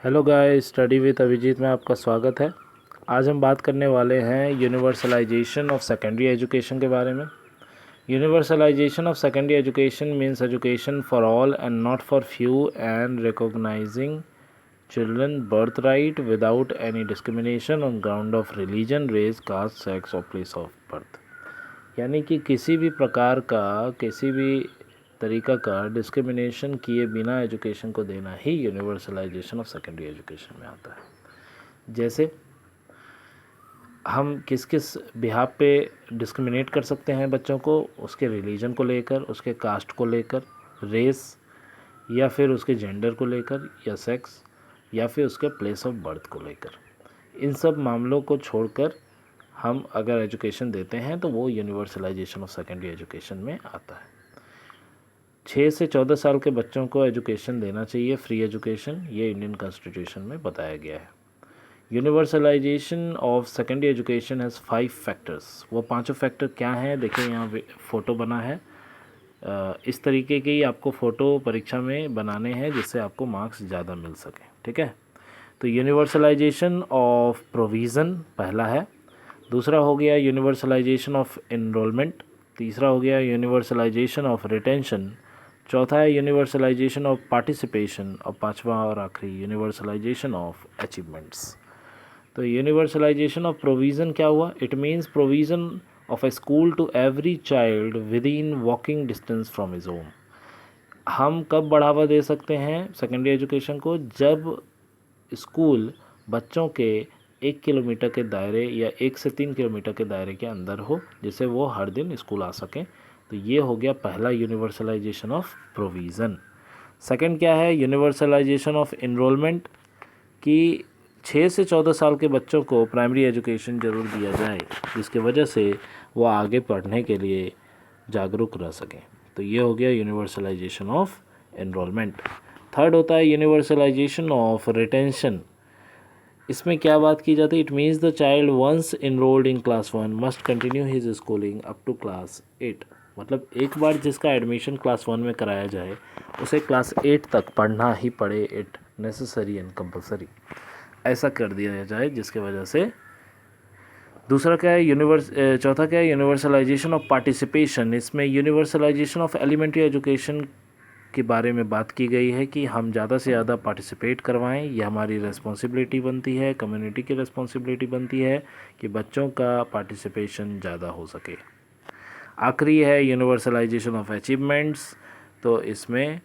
Hello guys, study with Abhijeet में आपका स्वागत है। आज हम बात करने वाले हैं यूनिवर्सलाइजेशन ऑफ सेकेंडरी एजुकेशन के बारे में। Universalization of secondary education means education for all and not for few and recognizing children birth right without any discrimination on ground of religion, race, caste, sex और place of birth. यानी कि किसी भी प्रकार का, किसी भी तरीका का डिस्क्रिमिनेशन किए बिना एजुकेशन को देना ही यूनिवर्सलाइजेशन ऑफ सेकेंडरी एजुकेशन में आता है। जैसे हम किस किस बिहाफ पे डिस्क्रिमिनेट कर सकते हैं बच्चों को, उसके रिलीजन को लेकर, उसके कास्ट को लेकर, रेस या फिर उसके जेंडर को लेकर, या सेक्स, या फिर उसके प्लेस ऑफ बर्थ को लेकर। इन सब मामलों को छोड़कर हम अगर एजुकेशन देते हैं तो वो यूनिवर्सलाइजेशन ऑफ सेकेंडरी एजुकेशन में आता है। 6 से 14 साल के बच्चों को एजुकेशन देना चाहिए, फ्री एजुकेशन, ये इंडियन कॉन्स्टिट्यूशन में बताया गया है। Universalization of secondary education has 5 factors. वो पांचों फैक्टर क्या हैं, देखिए यहाँ फ़ोटो बना है। इस तरीके की आपको फ़ोटो परीक्षा में बनाने हैं जिससे आपको मार्क्स ज़्यादा मिल सकें, ठीक है। तो यूनिवर्सलाइजेशन ऑफ प्रोविज़न पहला है। दूसरा हो गया यूनिवर्सलाइजेशन ऑफ एनरोलमेंट। तीसरा हो गया यूनिवर्सलाइजेशन ऑफ रिटेंशन। चौथा है यूनिवर्सलाइजेशन ऑफ पार्टिसिपेशन। और पांचवा और आखिरी यूनिवर्सलाइजेशन ऑफ अचीवमेंट्स। तो यूनिवर्सलाइजेशन ऑफ प्रोविज़न क्या हुआ? It means provision of a school to every child within walking distance from his home. हम कब बढ़ावा दे सकते हैं सेकेंडरी एजुकेशन को? जब स्कूल बच्चों के 1 किलोमीटर के दायरे या 1 से 3 किलोमीटर के दायरे के अंदर हो, जिससे वो हर दिन स्कूल आ सकें। तो ये हो गया पहला यूनिवर्सलाइजेशन ऑफ प्रोविज़न। सेकंड क्या है? यूनिवर्सलाइजेशन ऑफ इनरोलमेंट, कि 6 से 14 साल के बच्चों को प्राइमरी एजुकेशन ज़रूर दिया जाए, जिसकी वजह से वो आगे पढ़ने के लिए जागरूक रह सकें। तो ये हो गया यूनिवर्सलाइजेशन ऑफ एनरोलमेंट। थर्ड होता है यूनिवर्सलाइजेशन ऑफ रिटेंशन। इसमें क्या बात की जाती है? It means the child once enrolled in class 1 must continue his schooling up to class 8। मतलब एक बार जिसका एडमिशन क्लास 1 में कराया जाए उसे क्लास 8 तक पढ़ना ही पड़े, इट नेसेसरी एंड कंपलसरी, ऐसा कर दिया जाए, जिसके वजह से। दूसरा क्या है? चौथा क्या है? Universalization of participation. इसमें यूनिवर्सलाइजेशन ऑफ एलिमेंट्री एजुकेशन के बारे में बात की गई है कि हम ज़्यादा से ज़्यादा पार्टिसिपेट करवाएं। ये हमारी रिस्पॉन्सिबिलिटी बनती है, कम्युनिटी की रिस्पॉन्सिबिलिटी बनती है कि बच्चों का पार्टिसिपेशन ज़्यादा हो सके। आखिरी है यूनिवर्सलाइजेशन ऑफ अचीवमेंट्स। तो इसमें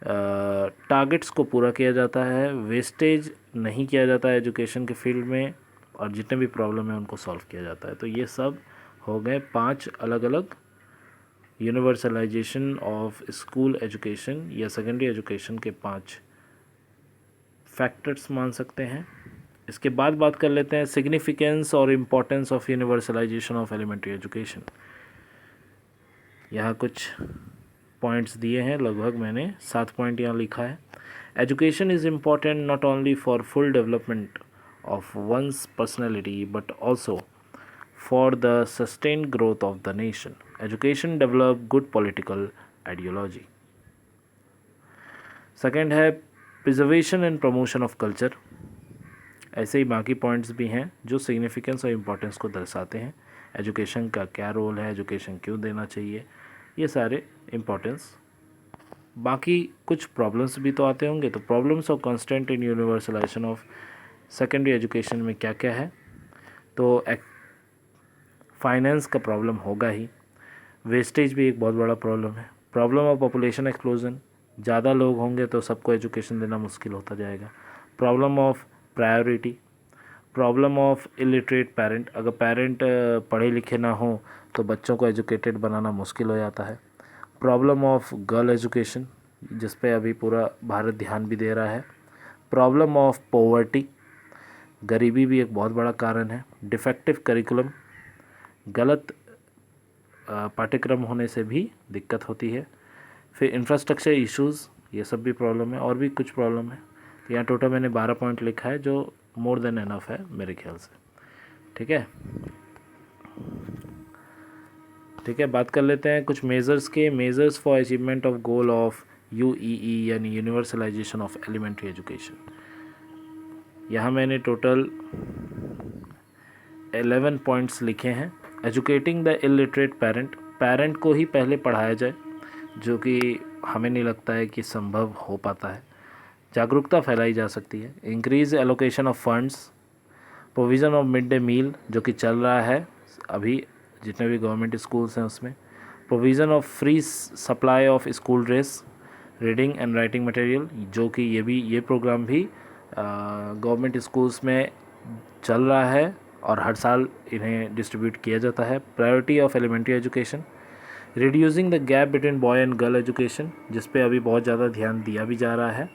टारगेट्स को पूरा किया जाता है, वेस्टेज नहीं किया जाता है एजुकेशन के फील्ड में, और जितने भी प्रॉब्लम है उनको सॉल्व किया जाता है। तो ये सब हो गए 5 अलग अलग यूनिवर्सलाइजेशन ऑफ स्कूल एजुकेशन या सेकेंडरी एजुकेशन के 5 फैक्टर्स मान सकते हैं। इसके बाद बात कर लेते हैं सिग्निफिकेंस और importance of universalization of elementary education. यहाँ कुछ पॉइंट्स दिए हैं, लगभग मैंने 7 पॉइंट यहाँ लिखा है। Education is important not only for full development of one's personality but also for the sustained growth of the nation. Education develop good political ideology. Second है preservation and promotion of culture. ऐसे ही बाकी points भी हैं जो significance और importance को दर्शाते हैं। एजुकेशन का क्या रोल है, एजुकेशन क्यों देना चाहिए, ये सारे इम्पोर्टेंस। बाकी कुछ प्रॉब्लम्स भी तो आते होंगे। तो प्रॉब्लम्स और constant in universalization of secondary education में क्या क्या है? तो फाइनेंस का प्रॉब्लम होगा ही, वेस्टेज भी एक बहुत बड़ा प्रॉब्लम है, प्रॉब्लम ऑफ पॉपुलेशन एक्सप्लोजन, ज़्यादा लोग होंगे तो सबको एजुकेशन देना मुश्किल होता जाएगा, problem of priority, problem of illiterate parent, अगर पेरेंट पढ़े लिखे ना हो तो बच्चों को एजुकेटेड बनाना मुश्किल हो जाता है, प्रॉब्लम ऑफ गर्ल एजुकेशन जिस पे अभी पूरा भारत ध्यान भी दे रहा है, प्रॉब्लम ऑफ पॉवर्टी, गरीबी भी एक बहुत बड़ा कारण है, डिफेक्टिव करिकुलम, गलत पाठ्यक्रम होने से भी दिक्कत होती है, फिर इंफ्रास्ट्रक्चर इश्यूज़, ये सब भी प्रॉब्लम है, और भी कुछ प्रॉब्लम है। तो यहाँ टोटल मैंने 12 पॉइंट लिखा है जो मोर देन एनफ है मेरे ख्याल से, ठीक है। ठीक है, बात कर लेते हैं कुछ मेजर्स के। Measures for achievement of goal of UEE यानी यूनिवर्सलाइजेशन ऑफ एलिमेंट्री एजुकेशन। यहाँ मैंने टोटल 11 पॉइंट्स लिखे हैं। एजुकेटिंग द इलिटरेट पेरेंट को ही पहले पढ़ाया जाए, जो कि हमें नहीं लगता है कि संभव हो पाता है। जागरूकता फैलाई जा सकती है। Increase allocation of funds, provision of mid day meal जो कि चल रहा है अभी जितने भी गवर्नमेंट स्कूल्स हैं उसमें, provision of free supply of school dress, reading and writing material, जो कि ये प्रोग्राम भी गवर्नमेंट स्कूल्स में चल रहा है और हर साल इन्हें डिस्ट्रीब्यूट किया जाता है। Priority of elementary education, reducing the gap between boy and girl education, जिस पे अभी बहुत ज़्यादा ध्यान दिया भी जा रहा है।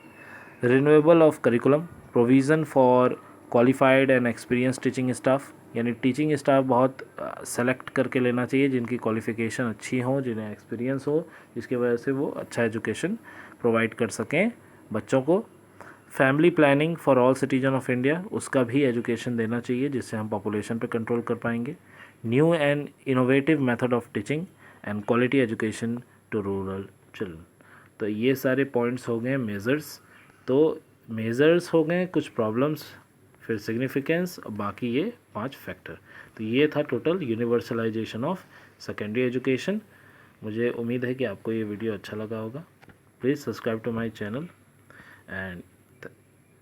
Renewable of curriculum, provision for qualified and experience teaching staff, यानी टीचिंग स्टाफ बहुत सेलेक्ट करके लेना चाहिए जिनकी क्वालिफ़िकेशन अच्छी हो, जिन्हें एक्सपीरियंस हो, जिसकी वजह से वो अच्छा एजुकेशन प्रोवाइड कर सकें बच्चों को। Family planning for all citizen of India, उसका भी एजुकेशन देना चाहिए जिससे हम पॉपुलेशन पे कंट्रोल कर पाएंगे। New and innovative method of teaching and quality education to rural children. तो ये सारे पॉइंट्स हो गए मेजर्स। तो मेजर्स हो गए, कुछ प्रॉब्लम्स, फिर सिग्निफिकेंस, और बाकी ये 5 फैक्टर। तो ये था total universalization of secondary education. मुझे उम्मीद है कि आपको ये वीडियो अच्छा लगा होगा। Please subscribe to my channel and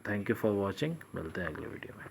thank you for watching. मिलते हैं अगले वीडियो में।